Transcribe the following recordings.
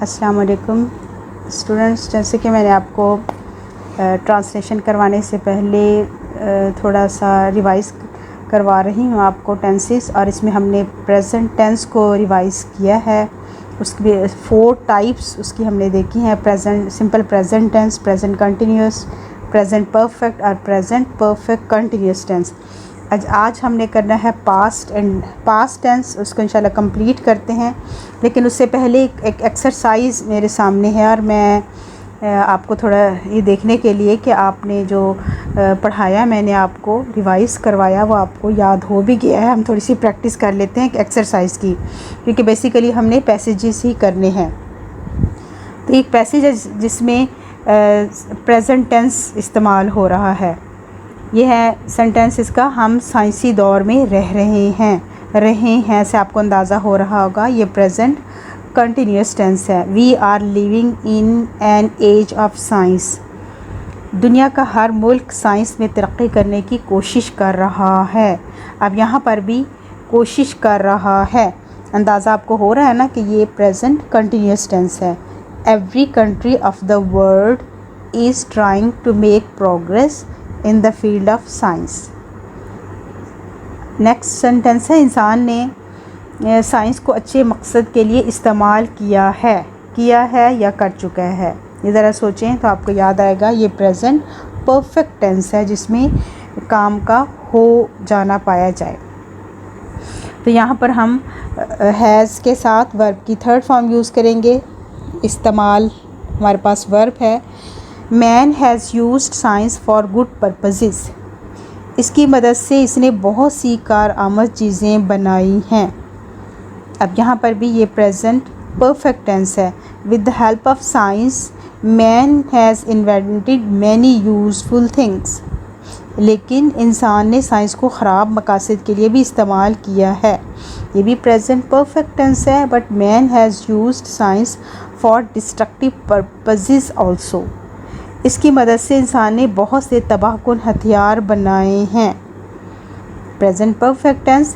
अस्सलाम वालेकुम स्टूडेंट्स। जैसे कि मैंने आपको ट्रांसलेशन करवाने से पहले थोड़ा सा रिवाइज़ करवा रही हूँ आपको टेंसेस, और इसमें हमने प्रेजेंट टेंस को रिवाइज़ किया है। उसकी 4 टाइप्स उसकी हमने देखी हैं। Present simple present tense, present continuous, present perfect और प्रेजेंट परफेक्ट कंटिन्यूस टेंस। आज हमने करना है पास्ट टेंस। उसको इंशाल्लाह कंप्लीट करते हैं, लेकिन उससे पहले एक एक्सरसाइज मेरे सामने है, और मैं आपको थोड़ा ये देखने के लिए कि आपने जो पढ़ाया, मैंने आपको रिवाइज़ करवाया, वो आपको याद हो भी गया है। हम थोड़ी सी प्रैक्टिस कर लेते हैं एक्सरसाइज की, क्योंकि बेसिकली हमने पैसेजेस ही करने हैं। तो एक पैसेज है जिसमें प्रेजेंट टेंस इस्तेमाल हो रहा है। ये है सेंटेंस इसका, हम साइंसी दौर में रह रहे हैं से आपको अंदाज़ा हो रहा होगा। ये प्रेजेंट कंटिन्यूस टेंस है। We are living in an age of science. दुनिया का हर मुल्क साइंस में तरक्की करने की कोशिश कर रहा है। अब यहाँ पर भी कोशिश कर रहा है, अंदाज़ा आपको हो रहा है ना कि ये प्रेजेंट कंटिन्यूस टेंस है। Every country of the world is trying to make progress in the field of science. Next sentence है, इंसान ने साइंस को अच्छे मकसद के लिए इस्तेमाल किया है या कर चुका है। ये ज़रा सोचें तो आपको याद आएगा। ये प्रेजेंट परफेक्ट टेंस है जिसमें काम का हो जाना पाया जाए। तो यहाँ पर हम हैज़ के साथ वर्ब की थर्ड फॉर्म यूज़ करेंगे। इस्तेमाल हमारे पास वर्ब है। Man has used science for good purposes. इसकी मदद से इसने बहुत सी कारआमद चीज़ें बनाई हैं। अब यहाँ पर भी ये प्रेजेंट परफेक्ट टेंस है। With the help of science man has invented many useful things. लेकिन इंसान ने साइंस को ख़राब मकासद के लिए भी इस्तेमाल किया है। ये भी प्रेजेंट परफेक्ट टेंस है। But man has used science for destructive purposes also. इसकी मदद से इंसान ने बहुत से तबाहकुन हथियार बनाए हैं। Present perfect tense.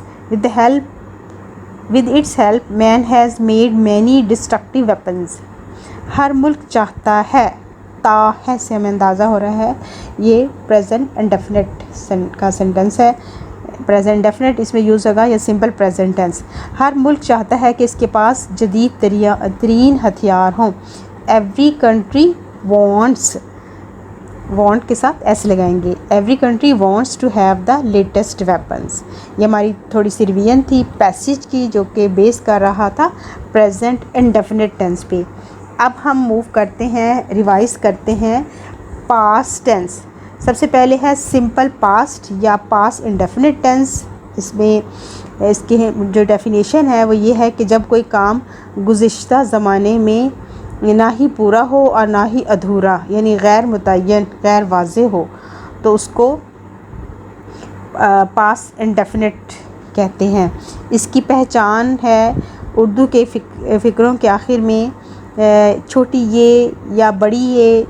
With its help man has made many destructive weapons. हर मुल्क चाहता है, है से हमें अंदाज़ा हो रहा है ये प्रेजेंट इंडेफिनिट का सेंटेंस है। प्रेजेंट इंडेफिनिट इसमें यूज़ होगा या सिंपल प्रेजेंट टेंस। हर मुल्क चाहता है कि इसके पास जदीद तरीन हथियार हों। एवरी कंट्री वांट के साथ एस लगाएंगे। Every country wants to have the latest weapons. ये हमारी थोड़ी सी रिवीजन थी पैसेज की, जो कि बेस कर रहा था प्रेजेंट इंडेफिनिट टेंस पे। अब हम मूव करते हैं, रिवाइज करते हैं पास्ट टेंस। सबसे पहले है सिंपल पास्ट या पास्ट इंडेफिनिट टेंस। इसमें इसकी जो डेफिनेशन है वो ये है कि जब कोई काम गुज़िश्ता ज़माने में ना ही पूरा हो और ना ही अधूरा, यानी गैर मुतय्यन, गैर वाज़ेह हो, तो उसको पास्ट इंडेफिनिट कहते हैं। इसकी पहचान है उर्दू के फ़िक्रों के आखिर में छोटी ये या बड़ी ये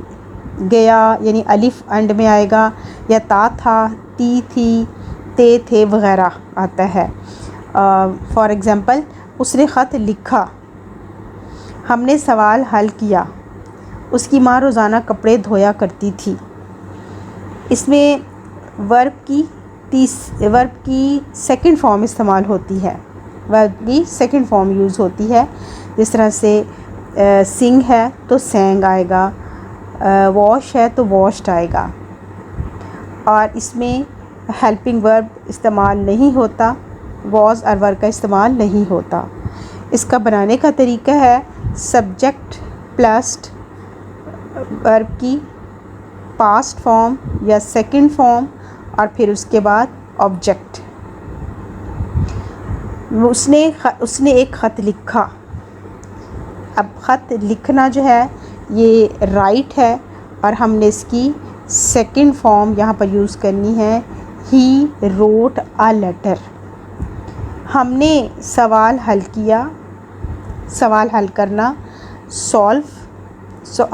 गया, यानी अलिफ एंड में आएगा, या ता था, ती थी, ते थे वगैरह आता है। फॉर एग्ज़ाम्पल, उसने ख़त लिखा, हमने सवाल हल किया, उसकी माँ रोज़ाना कपड़े धोया करती थी। इसमें वर्ब की सेकंड फॉर्म इस्तेमाल होती है। वर्ब की सेकंड फॉर्म यूज़ होती है। जिस तरह से सिंग है तो सेंग आएगा, वॉश है तो वॉश्ड आएगा। और इसमें हेल्पिंग वर्ब इस्तेमाल नहीं होता, वॉज और वर्ब का इस्तेमाल नहीं होता। इसका बनाने का तरीका है सब्जेक्ट प्लस वर्ब की पास्ट फॉर्म या सेकंड फॉर्म, और फिर उसके बाद ऑब्जेक्ट। उसने एक ख़त लिखा। अब ख़त लिखना जो है ये राइट है, और हमने इसकी सेकंड फॉर्म यहाँ पर यूज़ करनी है, ही रोट अ लेटर। हमने सवाल हल किया। सवाल हल करना,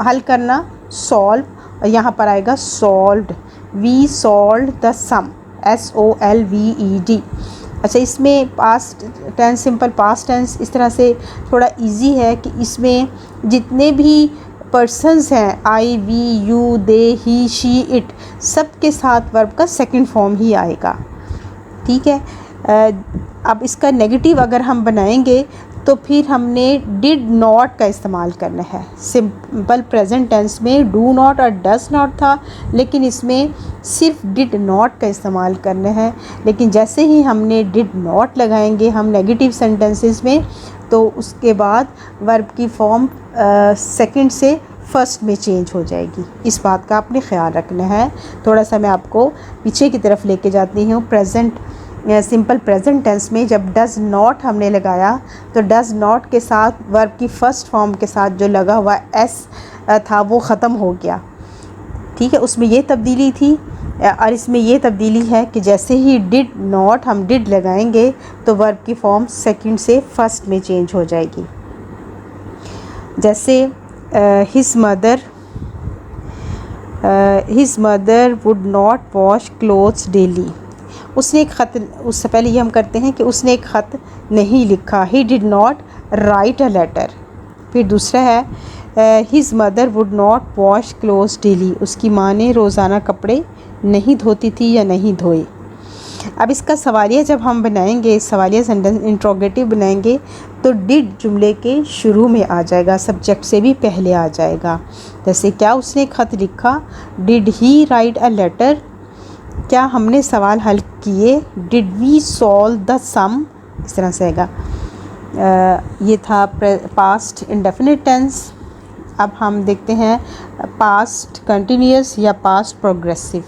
हल करना, सॉल्व, और यहाँ पर आएगा solved. We solved the sum, SOLVED। अच्छा, इसमें past tense, simple past tense इस तरह से थोड़ा इजी है कि इसमें जितने भी पर्सन्स हैं, I, we, you, they, he, she, it, सब के साथ वर्ब का सेकंड फॉर्म ही आएगा। ठीक है। अब इसका नेगेटिव अगर हम बनाएंगे तो फिर हमने डिड नॉट का इस्तेमाल करना है। सिंपल प्रेजेंट टेंस में डू नॉट और डज नॉट था, लेकिन इसमें सिर्फ डिड नॉट का इस्तेमाल करना है। लेकिन जैसे ही हमने डिड नॉट लगाएंगे हम नेगेटिव सेंटेंसेस में, तो उसके बाद वर्ब की फॉर्म सेकंड से फर्स्ट में चेंज हो जाएगी। इस बात का आपने ख्याल रखना है। थोड़ा सा मैं आपको पीछे की तरफ लेके जाती हूँ। प्रेजेंट सिंपल प्रेजेंट टेंस में जब डज़ नॉट हमने लगाया तो डज़ नॉट के साथ वर्ब की फ़र्स्ट फॉर्म के साथ जो लगा हुआ एस था वो ख़त्म हो गया। ठीक है, उसमें ये तब्दीली थी। और इसमें ये तब्दीली है कि जैसे ही डिड नॉट हम डिड लगाएंगे तो वर्ब की फॉर्म सेकंड से फर्स्ट में चेंज हो जाएगी। जैसे his mother would not wash clothes daily. उसने एक ख़त, उससे पहले ये हम करते हैं कि उसने एक ख़त नहीं लिखा, he did not write a letter. फिर दूसरा है his mother would not wash clothes daily. उसकी माँ ने रोज़ाना कपड़े नहीं धोती थी या नहीं धोए। अब इसका सवालिया जब हम बनाएंगे, सवालिया सेंटेंस इंट्रोगेटिव बनाएंगे, तो डिड जुमले के शुरू में आ जाएगा, सब्जेक्ट से भी पहले आ जाएगा। जैसे क्या उसने ख़त लिखा, did he write a letter. क्या हमने सवाल हल किए, did we solve the sum. इस तरह से आएगा। ये था पास्ट इंडेफिनिट टेंस। अब हम देखते हैं पास्ट कंटिन्यूअस या पास्ट प्रोग्रेसिव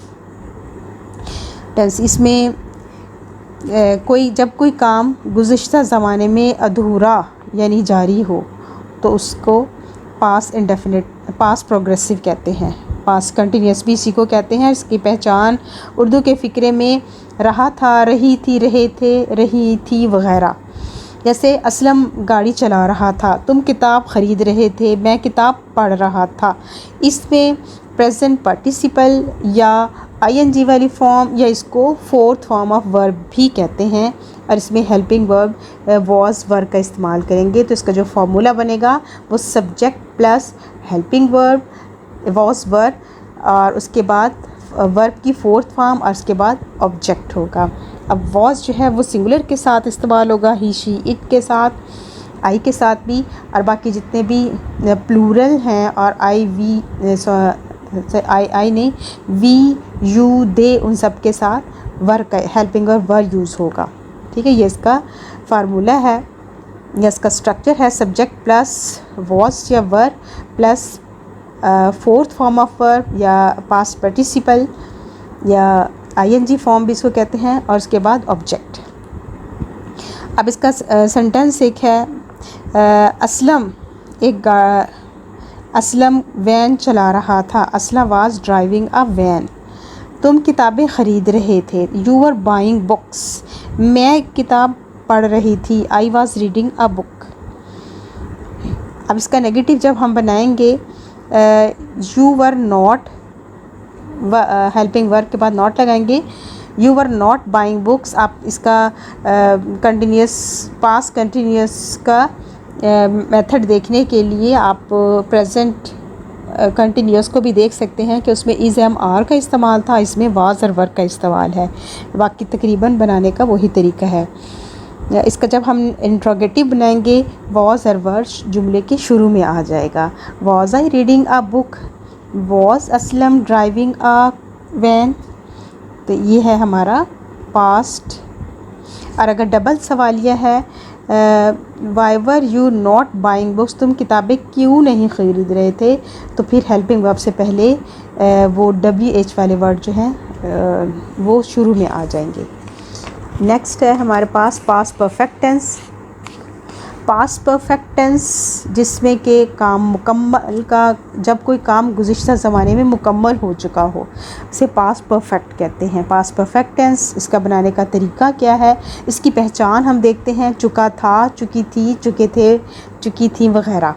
टेंस। इसमें जब कोई काम गुज़िश्ता ज़माने में अधूरा यानी जारी हो तो उसको पास्ट प्रोग्रेसिव कहते हैं। पास्ट कंटिन्यूअस भी इसी को कहते हैं। इसकी पहचान उर्दू के फ़िक्रे में रहा था, रही थी, रहे थे, रही थी वगैरह। जैसे असलम गाड़ी चला रहा था, तुम किताब ख़रीद रहे थे, मैं किताब पढ़ रहा था। इसमें प्रेजेंट पार्टिसिपल या आईएनजी वाली फॉर्म या इसको फोर्थ फॉर्म ऑफ वर्ब भी कहते हैं। और इसमें हेल्पिंग वर्ब वॉज वर्ब का इस्तेमाल करेंगे तो इसका जो फार्मूला बनेगा वो subject plus helping verb was verb और उसके बाद वर्ब की फोर्थ फॉर्म और उसके बाद ऑब्जेक्ट होगा। अब वॉज जो है वो सिंगुलर के साथ इस्तेमाल होगा, ही, शी, इट के साथ, आई के साथ भी, और बाकी जितने भी प्लूरल हैं और आई, वी, आई नहीं, वी, यू, दे, उन सब के साथ वर्ब का हेल्पिंग और वर्ब यूज़ होगा। ठीक है, ये इसका फार्मूला है या इसका स्ट्रक्चर है। सब्जेक्ट प्लस वॉज या verb plus fourth form of verb या पास्ट पार्टिसिपल या आईएनजी फॉर्म भी इसको कहते हैं और उसके बाद ऑब्जेक्ट। अब इसका सेंटेंस एक है असलम वैन चला रहा था। Aslam was driving a van. तुम किताबें ख़रीद रहे थे, यू वर बाइंग बुक्स। मैं किताब पढ़ रही थी, I was reading a book. अब इसका नेगेटिव जब हम बनाएंगे, you were not, helping verb के बाद नॉट लगाएंगे, you were not buying books. आप इसका कंटिन्यूस पास्ट कंटिन्यूस का मेथड देखने के लिए आप प्रेजेंट कंटिन्यूस को भी देख सकते हैं कि उसमें इज़ एम आर का इस्तेमाल था, इसमें वाज और वर्ब का इस्तेमाल है। बाकी तकरीबन बनाने का वही तरीका है। इसका जब हम इंट्रोगेटिव बनाएंगे वॉज और वर्ब जुमले के शुरू में आ जाएगा। Was I reading a book, was Aslam driving a van. तो ये है हमारा पास्ट। और अगर डबल सवालिया है, why were you not buying books, तुम किताबें क्यों नहीं ख़रीद रहे थे, तो फिर हेल्पिंग वर्ब से पहले वो WH वाले वर्ड जो हैं वो शुरू में आ जाएंगे। नेक्स्ट है हमारे पास past perfect tense. Past perfect tense जिसमें कि काम मुकम्मल का, जब कोई काम गुज़िश्ता ज़माने में मुकम्मल हो चुका हो, इसे पास्ट परफेक्ट कहते हैं। पास्ट परफेक्ट टेंस, इसका बनाने का तरीका क्या है, इसकी पहचान हम देखते हैं। चुका था, चुकी थी, चुके थे, चुकी थी वगैरह।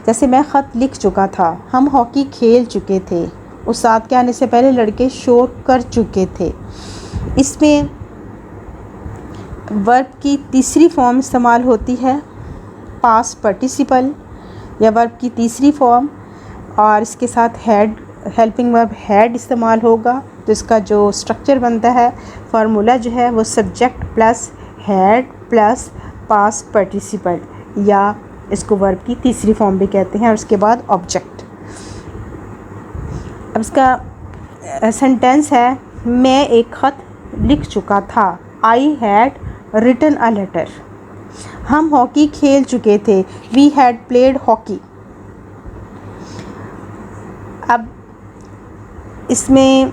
जैसे मैं ख़त लिख चुका था, हम हॉकी खेल चुके थे, उस साथ के आने से पहले लड़के शोर कर चुके थे। इसमें वर्ब की तीसरी फॉर्म इस्तेमाल होती है पास्ट पार्टिसिपल या वर्ब की तीसरी फॉर्म, और इसके साथ हैड, हेल्पिंग वर्ब हैड इस्तेमाल होगा। तो इसका जो स्ट्रक्चर बनता है, फार्मूला जो है वो subject plus had plus past participle, या इसको वर्ब की तीसरी फॉर्म भी कहते हैं, और उसके बाद ऑब्जेक्ट। अब इसका सेंटेंस है, मैं एक ख़त लिख चुका था। I had written a letter. हम हॉकी खेल चुके थे। We had played hockey. अब इसमें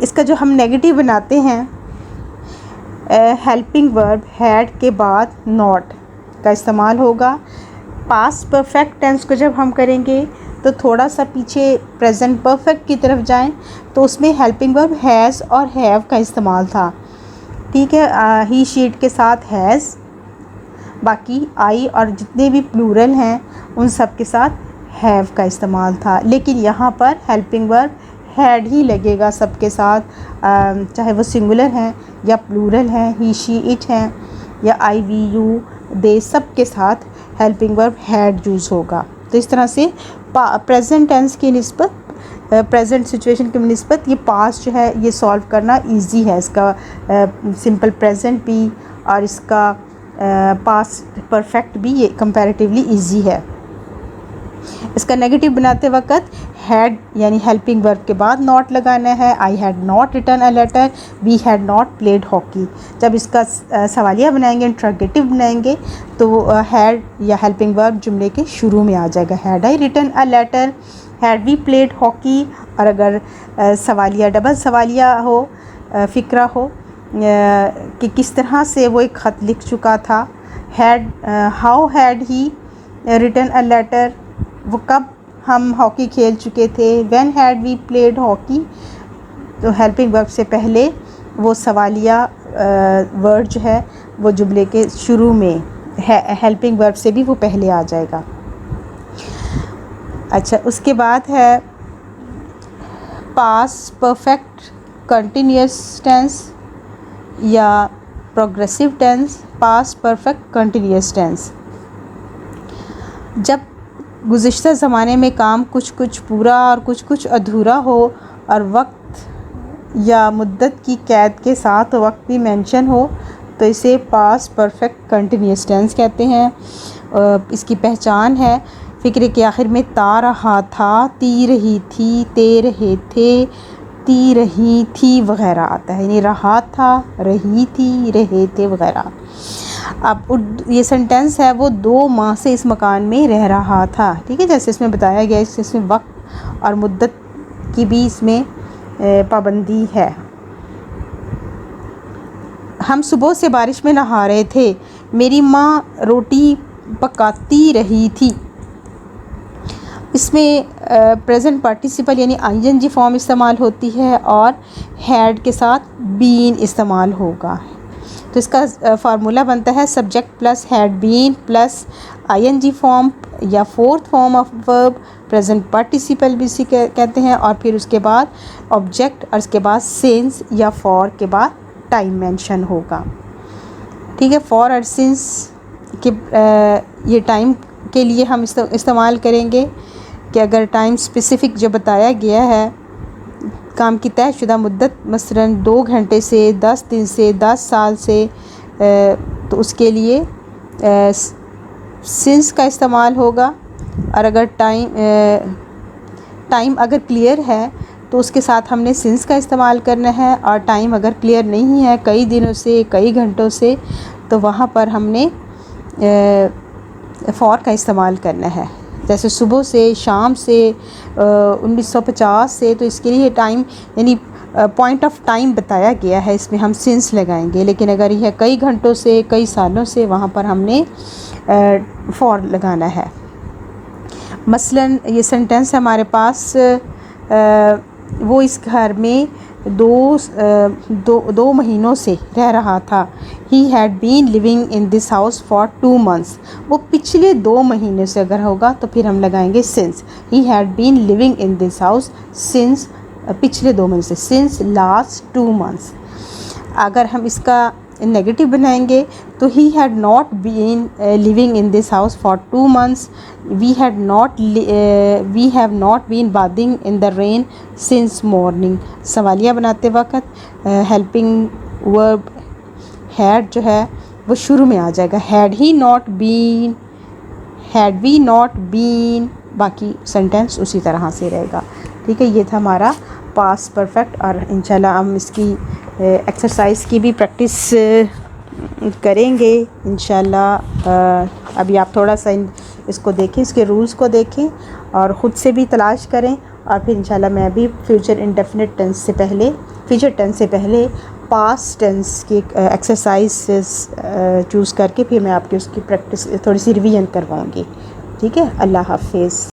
इसका जो हम नेगेटिव बनाते हैं, हेल्पिंग वर्ब हैड के बाद नॉट का इस्तेमाल होगा। पास्ट परफेक्ट टेंस को जब हम करेंगे तो थोड़ा सा पीछे प्रेजेंट परफेक्ट की तरफ जाएं, तो उसमें हेल्पिंग वर्ब हैज़ और हैव का इस्तेमाल था। ठीक है, ही शीट के साथ हैज़, बाकी आई और जितने भी प्लूरल हैं उन सब के साथ हैव का इस्तेमाल था। लेकिन यहाँ पर हेल्पिंग वर्ब हैड ही लगेगा सबके साथ, चाहे वो सिंगुलर हैं या प्लूरल हैं, ही शी इट हैं या आई वी यू दे, सब के साथ हेल्पिंग वर्ब हैड यूज़ होगा। तो इस तरह से प्रेजेंट टेंस की निस्बत, प्रेजेंट सिचुएशन की निस्बत ये पास्ट जो है ये सॉल्व करना इजी है। इसका सिंपल प्रेजेंट भी और इसका पास्ट परफेक्ट भी ये कंपैरेटिवली इजी है। इसका नेगेटिव बनाते वक्त हैड यानी हेल्पिंग वर्ब के बाद नॉट लगाना है। I had not written a letter, we had not played hockey. जब इसका सवालिया बनाएंगे, इंट्रोगेटिव बनाएंगे, तो हैड या हेल्पिंग वर्ब जुमले के शुरू में आ जाएगा। Had I written a letter, had we played hockey. और अगर सवालिया डबल सवालिया हो, फ़िक्रा हो कि किस तरह से वो एक ख़त लिख चुका था। Had, how had he written a letter, वो कब हम हॉकी खेल चुके थे। When had we played hockey, तो हेल्पिंग वर्ब से पहले वो सवालिया वर्ड जो है वो जुमले के शुरू में है, हेल्पिंग वर्ब से भी वो पहले आ जाएगा। अच्छा, उसके बाद है पास्ट परफेक्ट कंटिन्यूअस टेंस या progressive tense. Past perfect continuous tense, जब गुज़िश्ता ज़माने में काम कुछ कुछ पूरा और कुछ कुछ अधूरा हो और वक्त या मुद्दत की कैद के साथ वक्त भी मेंशन हो, तो इसे पास्ट परफेक्ट कंटिन्यूअस टेंस कहते हैं। इसकी पहचान है, फ़िक्र के आखिर में ता रहा था, ती रही थी, ते रहे थे, ती रही थी वगैरह आता है, यानी रहा था, रही थी, रहे थे वगैरह। अब ये सेंटेंस है, वो 2 माह से इस मकान में रह रहा था। ठीक है, जैसे इसमें बताया गया, इसमें वक्त और मुद्दत की भी इसमें पाबंदी है। हम सुबह से बारिश में नहा रहे थे। मेरी माँ रोटी पकाती रही थी। इसमें प्रेजेंट पार्टिसिपल यानी आईएनजी फॉर्म इस्तेमाल होती है और हैड के साथ बीन इस्तेमाल होगा। तो इसका फार्मूला बनता है subject plus had been plus ING form या fourth form of verb, present participle भी इसी कहते हैं, और फिर उसके बाद ऑब्जेक्ट और उसके बाद सिंस या फॉर के बाद टाइम मेंशन होगा। ठीक है, फॉर और सिंस के ये टाइम के लिए हम इस्तेमाल करेंगे कि अगर टाइम स्पेसिफ़िक जो बताया गया है, काम की तयशुदा मुद्दत मसलन 2 घंटे से 10 दिन से 10 साल से, तो उसके लिए सिंस का इस्तेमाल होगा। और अगर टाइम अगर क्लियर है तो उसके साथ हमने सिंस का इस्तेमाल करना है, और टाइम अगर क्लियर नहीं है, कई दिनों से कई घंटों से, तो वहाँ पर हमने फॉर का इस्तेमाल करना है। जैसे सुबह से, शाम से, 1950 से, तो इसके लिए टाइम यानी पॉइंट ऑफ टाइम बताया गया है, इसमें हम सिंस लगाएंगे। लेकिन अगर यह कई घंटों से, कई सालों से, वहाँ पर हमने फॉर लगाना है। मसलन ये सेंटेंस है हमारे पास, वो इस घर में दो महीनों से रह रहा था। He had been living in this house for 2 months। वो पिछले 2 महीने से अगर होगा तो फिर हम लगाएंगे since. He had been living in this house since, पिछले 2 महीने से, सिंस लास्ट 2 months। अगर हम इसका नेगेटिव बनाएंगे तो he had not been living in this house for 2 months, we have not been bathing in the rain since morning. सवालिया बनाते वक्त हेल्पिंग वर्ब हैड जो है वो शुरू में आ जाएगा, had he not been, had we not been, बाकी सेंटेंस उसी तरह से रहेगा। ठीक है, ये था हमारा पास्ट परफेक्ट। और इंशाल्लाह हम इसकी एक्सरसाइज की भी प्रैक्टिस करेंगे इंशाल्लाह। अभी आप थोड़ा सा इसको देखें, इसके रूल्स को देखें और ख़ुद से भी तलाश करें, और फिर इंशाल्लाह मैं भी फ्यूचर इंडेफिनिट टेंस से पहले, फ्यूचर टेंस से पहले पास्ट टेंस की एक्सरसाइज चूज़ करके फिर मैं आपकी उसकी प्रैक्टिस थोड़ी सी रिवीजन करवाऊँगी। ठीक है, अल्लाह हाफिज़।